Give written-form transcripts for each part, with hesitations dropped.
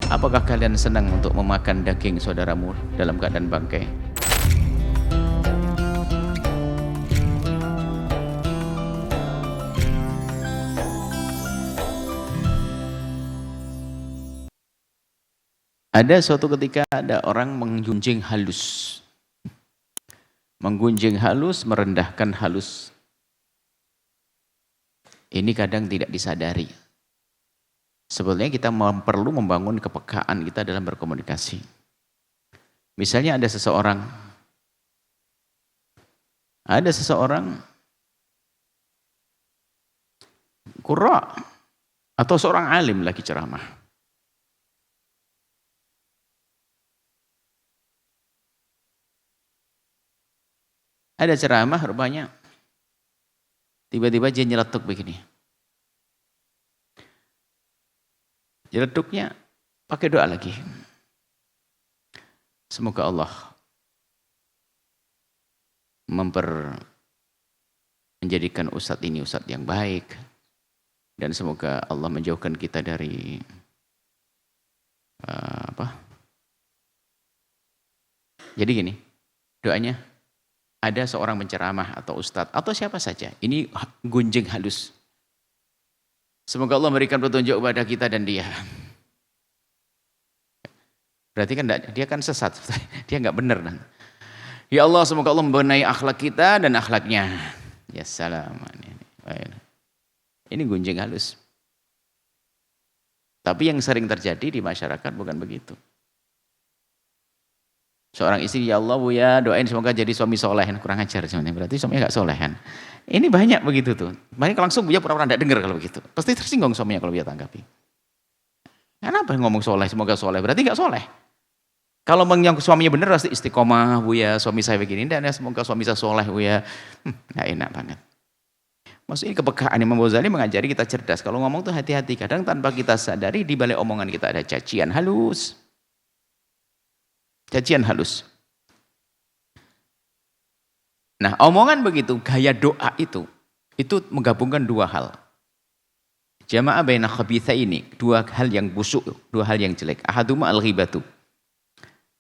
Apakah kalian senang untuk memakan daging saudaramu dalam keadaan bangkai? Ada suatu ketika ada orang menggunjing halus. Menggunjing halus, merendahkan halus. Ini kadang tidak disadari. Sebetulnya kita perlu membangun kepekaan kita dalam berkomunikasi. Misalnya ada seseorang qurra atau seorang alim lagi ceramah. Ada ceramah rupanya tiba-tiba dia nyeletuk begini. Nyeletuknya pakai doa lagi. Semoga Allah menjadikan ustadz ini ustadz yang baik, dan semoga Allah menjauhkan kita dari Jadi gini, doanya, ada seorang penceramah atau ustadz atau siapa saja, ini gunjing halus. Semoga Allah memberikan petunjuk kepada kita dan dia. Berarti kan dia kan sesat, dia nggak benar. Ya Allah, semoga Allah membenahi akhlak kita dan akhlaknya. Ya salam. Ini gunjing halus. Tapi yang sering terjadi di masyarakat bukan begitu. Seorang istri, ya Allah Bu ya, doain semoga jadi suami soleh. Kurang ajar sebenarnya, berarti suaminya nggak solehan. Ini banyak begitu tuh. Banyak langsung Bu ya pura-pura nggak dengar kalau begitu. Pasti tersinggung suaminya kalau dia tanggapi. Kenapa ngomong soleh, semoga soleh? Berarti nggak soleh. Kalau yang suaminya benar pasti istiqomah Bu ya, suami saya begini, dan ya semoga suami saya soleh Bu ya. Nggak enak banget. Maksudnya kepekaan Imam Ghazali mengajari kita cerdas. Kalau ngomong tuh hati-hati. Kadang tanpa kita sadari di balik omongan kita ada cacian halus. Cacian halus. Nah, omongan begitu, gaya doa itu menggabungkan dua hal. Jama'a baina khabithaini, dua hal yang busuk, dua hal yang jelek. Ahaduma al-ghibatu.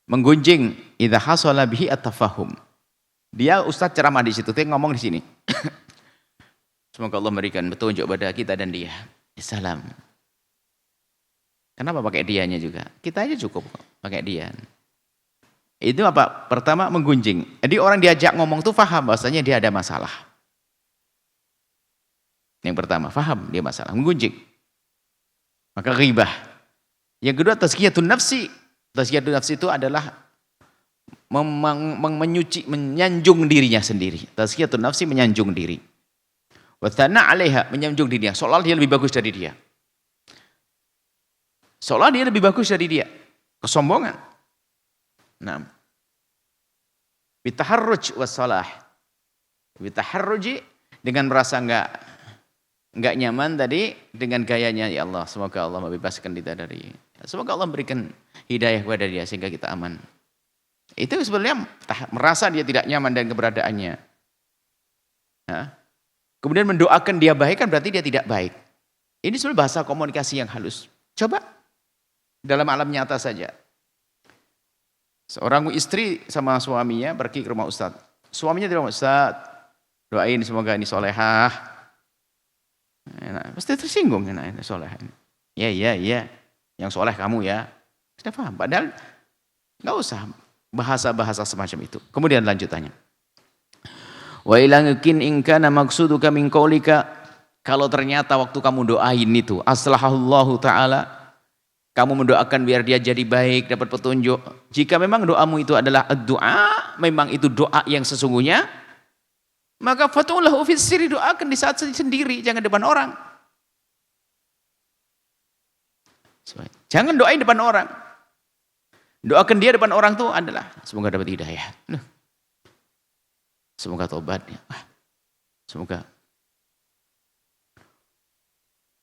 Menggunjing idza hasala bihi at-tafahum. Dia ustaz ceramah di situ, dia ngomong di sini. Semoga Allah memberikan petunjuk pada kita dan dia. Salam. Kenapa pakai dianya juga? Kita aja cukup pakai dia. Itu apa? Pertama menggunjing. Jadi orang diajak ngomong tuh faham bahwasanya dia ada masalah. Yang pertama, faham dia masalah, menggunjing. Maka ghibah. Yang kedua, tazkiyatun nafsi. Tazkiyatun nafsi itu adalah menyanjung dirinya sendiri. Tazkiyatun nafsi menyanjung diri. Wa thana 'alaiha, menyanjung dirinya, seolah dia lebih bagus dari dia. Seolah dia lebih bagus dari dia. Kesombongan. Nah, bitaharruj wassalah. Bitaharruji, dengan merasa enggak nyaman tadi, dengan gayanya, ya Allah, semoga Allah membebaskan kita dari, semoga Allah memberikan hidayah kepada dia sehingga kita aman. Itu sebenarnya merasa dia tidak nyaman dengan keberadaannya. Nah, kemudian mendoakan dia baik kan berarti dia tidak baik. Ini sebenarnya bahasa komunikasi yang halus. Coba dalam alam nyata saja. Seorang istri sama suaminya pergi ke rumah ustadz. Suaminya tidak mau, Ustadz, doain semoga ini solehah. Pasti tersinggung, ini solehah. Ya, yang soleh kamu ya. Sudah paham, padahal nggak usah bahasa-bahasa semacam itu. Kemudian lanjutannya. Wa ilangikin ingkana maksuduka min qaulika, kalau ternyata waktu kamu doain itu aslahallahu ta'ala, kamu mendoakan biar dia jadi baik, dapat petunjuk. Jika memang doamu itu adalah doa, memang itu doa yang sesungguhnya, maka fatulahu fis sirri, doakan di saat sendiri, jangan depan orang. Jangan doain depan orang. Doakan dia depan orang itu adalah semoga dapat hidayah. Semoga tobat. Semoga.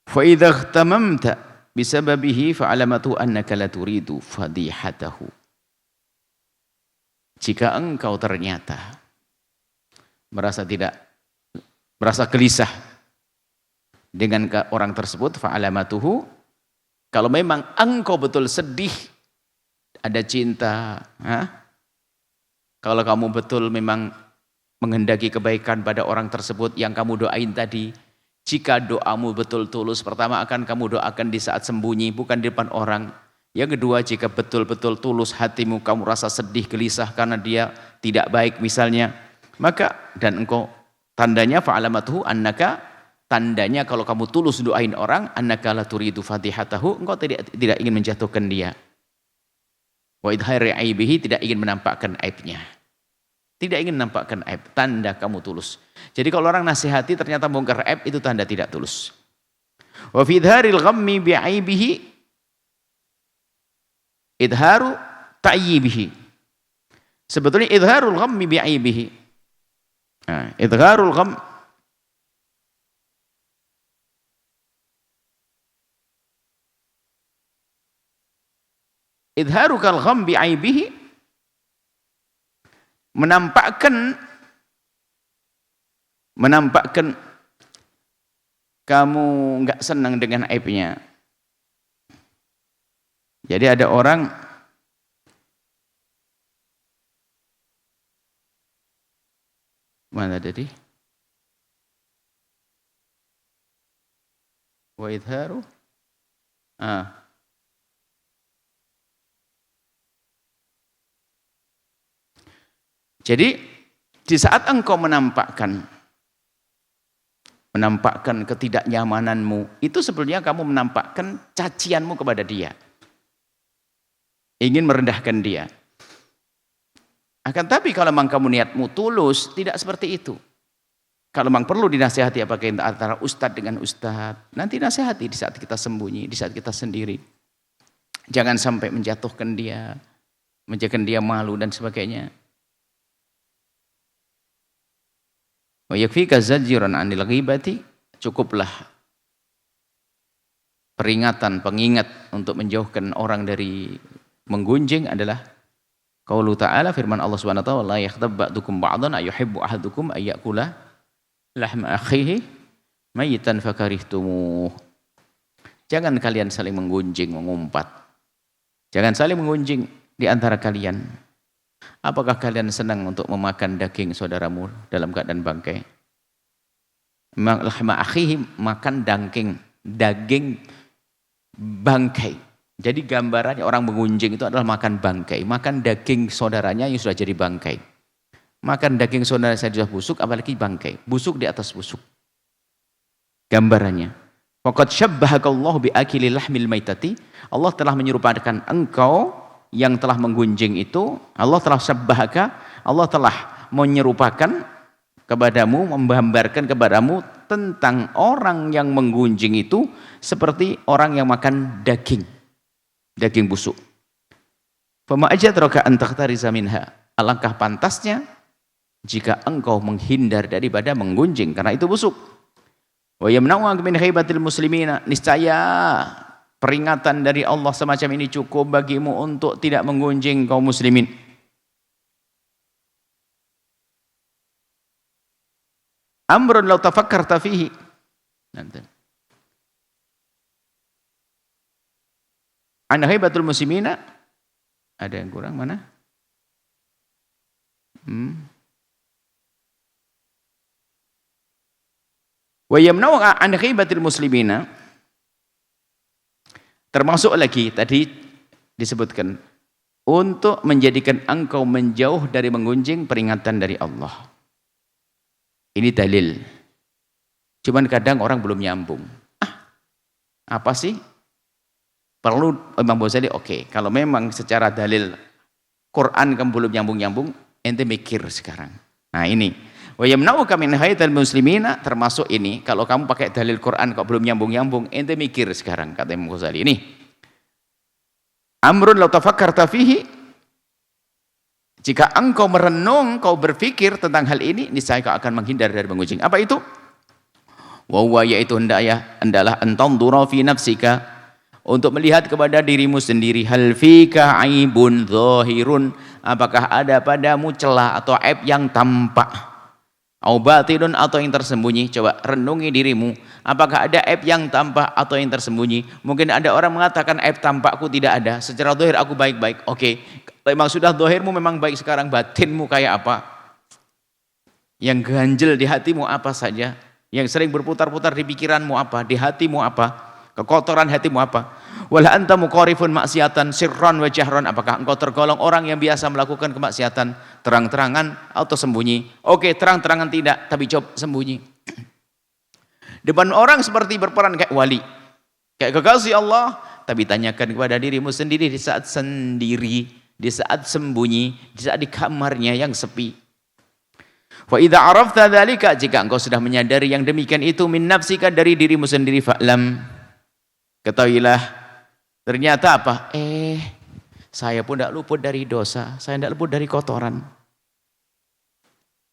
Fa idza ihtamamta bisababihi fa'alamatu annaka la turidu fadihatahu. Jika engkau ternyata merasa gelisah dengan orang tersebut, fa'alamatuhu, Kalau memang engkau betul sedih, ada cinta, kalau kamu betul memang menghendaki kebaikan pada orang tersebut yang kamu doain tadi, jika doamu betul tulus, pertama akan kamu doakan di saat sembunyi, bukan di depan orang. Yang kedua, jika betul-betul tulus hatimu, kamu rasa sedih, gelisah karena dia tidak baik misalnya, maka dan engkau tandanya fa'alamatuhu annaka, tandanya kalau kamu tulus doain orang, annaka la turidu fatihatahu, engkau tidak ingin menjatuhkan dia. Wa idhari aibihi, tidak ingin menampakkan aibnya. Tidak ingin menampakkan aib, tanda kamu tulus. Jadi kalau orang nasihati ternyata bongkar aib, itu tanda tidak tulus. Wa fi idharil ghammi bi aibihi idharu ta'yibihi. Sebetulnya idharul ghammi bi aibihi. Nah, idharul gham idharukal gham bi aibihi, menampakkan kamu enggak senang dengan aibnya. Jadi ada orang mana tadi? Wa idharu Jadi di saat engkau menampakkan ketidaknyamananmu, itu sebenarnya kamu menampakkan cacianmu kepada dia. Ingin merendahkan dia. Akan tapi kalau memang kamu niatmu tulus, tidak seperti itu. Kalau memang perlu dinasihati, apakah antara ustadz dengan ustadz, nanti nasihati di saat kita sembunyi, di saat kita sendiri. Jangan sampai menjatuhkan dia, menjadikan dia malu dan sebagainya. Wa yakfika zajran 'anil ghibati, cukuplah peringatan, pengingat untuk menjauhkan orang dari menggunjing adalah qaulu ta'ala, firman Allah Subhanahu wa taala, la yaghtab ba'dukum ba'dan ayuhibbu ahadukum ayyakula lahma akhihi mayitan fakarihtumuh. Jangan kalian saling menggunjing, mengumpat. Jangan saling menggunjing di antara kalian. Apakah kalian senang untuk memakan daging saudaramu dalam keadaan bangkai? Lahma akhihi, makan daging bangkai. Jadi gambarannya orang mengunjing itu adalah makan bangkai, makan daging saudaranya yang sudah jadi bangkai. Makan daging saudara saya sudah busuk, apalagi bangkai, busuk di atas busuk. Gambarannya. Faqad syabbahakallahu bi akili lahmil maitati. Allah telah menyerupakan engkau yang telah menggunjing itu, Allah telah syabbahaka, Allah telah menyerupakan kepadamu, menggambarkan kepadamu tentang orang yang menggunjing itu seperti orang yang makan daging busuk. Fama ajadraka an takhtariza minha, alangkah pantasnya jika engkau menghindar daripada menggunjing karena itu busuk. Wa yamna'uka min khaybatil muslimina, niscaya peringatan dari Allah semacam ini cukup bagimu untuk tidak menggunjing kaum muslimin. Amrun law tafakkarta fihi. Nanti. An haibatul muslimina, ada yang kurang mana? Wa yamna'u an haibatil muslimina, termasuk lagi tadi disebutkan untuk menjadikan engkau menjauh dari menggunjing, peringatan dari Allah. Ini dalil. Cuman kadang orang belum nyambung. Apa sih? Perlu Imam Ghazali, oke. Kalau memang secara dalil Quran kamu belum nyambung-nyambung, ente mikir sekarang. Nah ini. Wa yamna'uka min hayatil muslimina, termasuk ini. Kalau kamu pakai dalil Quran kok belum nyambung-nyambung, ente mikir sekarang, kata Imam Ghazali. Ini. Amrun law tafakkarta fihi, jika engkau merenung, kau berpikir tentang hal ini, niscaya kau akan menghindar dari menggunjing. Apa itu? Wa huwa, yaitu hendaklah antandura fi nafsika, untuk melihat kepada dirimu sendiri, hal fika aibun zahirun, apakah ada padamu celah atau aib yang tampak. Au batinun, atau yang tersembunyi. Coba renungi dirimu, apakah ada aib yang tampak atau yang tersembunyi? Mungkin ada orang mengatakan aib tampakku tidak ada, secara zahir aku baik-baik. Oke, memang sudah zahirmu memang baik, sekarang batinmu kayak apa? Yang ganjel di hatimu apa saja? Yang sering berputar-putar di pikiranmu apa? Di hatimu apa? Kekotoran hatimu apa? Wala anta muqarifun maksiatan sirran wa jahran, apakah engkau tergolong orang yang biasa melakukan kemaksiatan terang-terangan atau sembunyi? Oke, terang-terangan tidak, tapi coba sembunyi. Depan orang seperti berperan kayak wali, kayak kekasih Allah, tapi tanyakan kepada dirimu sendiri di saat sendiri, di saat sembunyi, di saat di kamarnya yang sepi. Wa idza arafta dzalika, jika engkau sudah menyadari yang demikian itu, min nafsika, dari dirimu sendiri, fa'lam, ketahuilah, ternyata apa? Saya pun tidak luput dari dosa, saya tidak luput dari kotoran.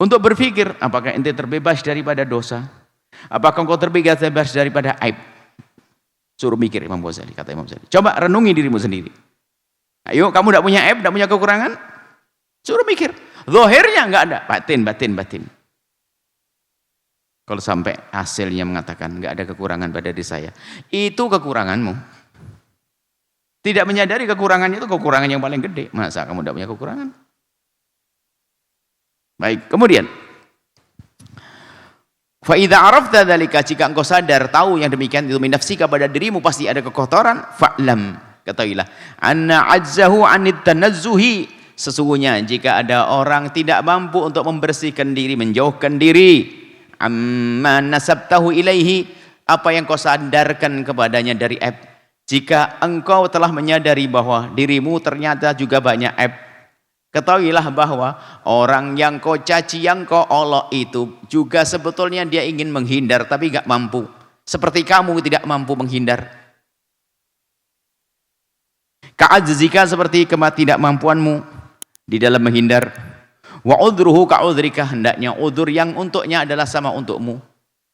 Untuk berpikir, apakah ente terbebas daripada dosa? Apakah engkau terbebas daripada aib? Suruh mikir Imam Ghazali, kata Imam Ghazali. Coba renungi dirimu sendiri. Ayo, kamu tidak punya aib, tidak punya kekurangan? Suruh mikir. Zahirnya enggak ada, batin. Kalau sampai hasilnya mengatakan enggak ada kekurangan pada diri saya, itu kekuranganmu. Tidak menyadari kekurangannya itu kekurangan yang paling gede. Masa kamu tidak punya kekurangan? Baik, kemudian fa idza arafta dzalika, jika engkau sadar tahu yang demikian itu, min nafsika, pada dirimu pasti ada kekotoran, fa'lam, ketahuilah, anna ajzahu anit tanazzuhi, sesungguhnya jika ada orang tidak mampu untuk membersihkan diri, menjauhkan diri, amma nasabtahu ilaihi, apa yang kau sandarkan kepadanya dari aib. Jika engkau telah menyadari bahwa dirimu ternyata juga banyak aib, ketahuilah bahwa orang yang kau caci, yang kau olok itu juga sebetulnya dia ingin menghindar tapi gak mampu, seperti kamu tidak mampu menghindar. Ka'ajzika, seperti ketidakmampuanmu di dalam menghindar. Wa udruhu ka'udrika, hendaknya udur yang untuknya adalah sama untukmu.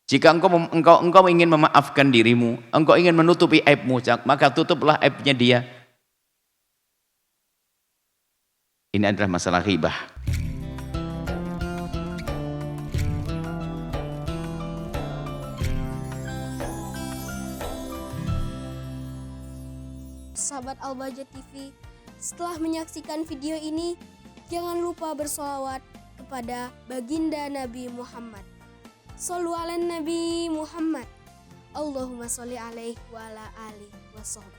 Jika engkau ingin memaafkan dirimu, engkau ingin menutupi aibmu, maka tutuplah aibnya dia. Ini adalah masalah ghibah. Sahabat Al-Bahjah TV, setelah menyaksikan video ini, jangan lupa bersolawat kepada baginda Nabi Muhammad. Shollu ala Nabi Muhammad. Allahumma sholli alaihi wa ala alihi wa sahbihi.